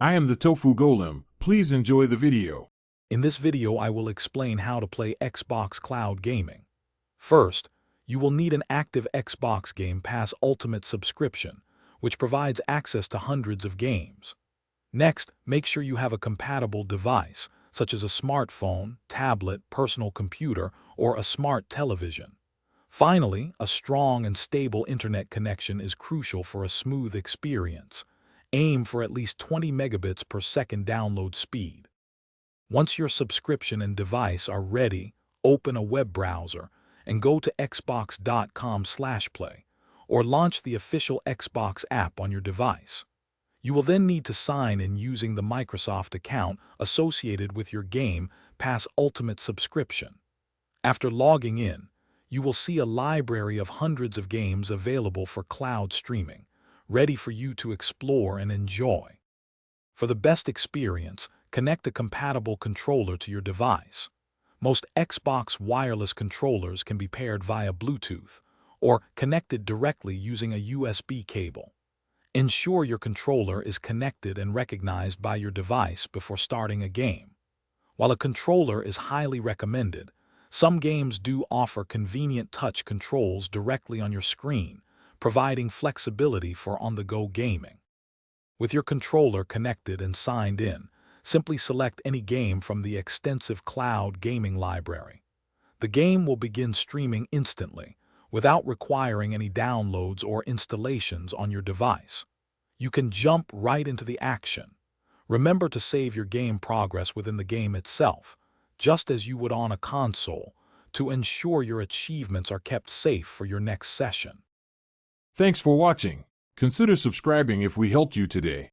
I am the Tofu Golem. Please enjoy the video. In this video, I will explain how to play Xbox Cloud Gaming. First, you will need an active Xbox Game Pass Ultimate subscription, which provides access to hundreds of games. Next, make sure you have a compatible device, such as a smartphone, tablet, personal computer, or a smart television. Finally, a strong and stable internet connection is crucial for a smooth experience. Aim for at least 20 megabits per second download speed. Once your subscription and device are ready, open a web browser and go to xbox.com/play or launch the official Xbox app on your device. You will then need to sign in using the Microsoft account associated with your Game Pass Ultimate subscription. After logging in, you will see a library of hundreds of games available for cloud streaming, ready for you to explore and enjoy. For the best experience, connect a compatible controller to your device. Most Xbox wireless controllers can be paired via Bluetooth or connected directly using a USB cable. Ensure your controller is connected and recognized by your device before starting a game. While a controller is highly recommended, some games do offer convenient touch controls directly on your screen, providing flexibility for on-the-go gaming. With your controller connected and signed in, simply select any game from the extensive cloud gaming library. The game will begin streaming instantly, without requiring any downloads or installations on your device. You can jump right into the action. Remember to save your game progress within the game itself, just as you would on a console, to ensure your achievements are kept safe for your next session. Thanks for watching. Consider subscribing if we helped you today.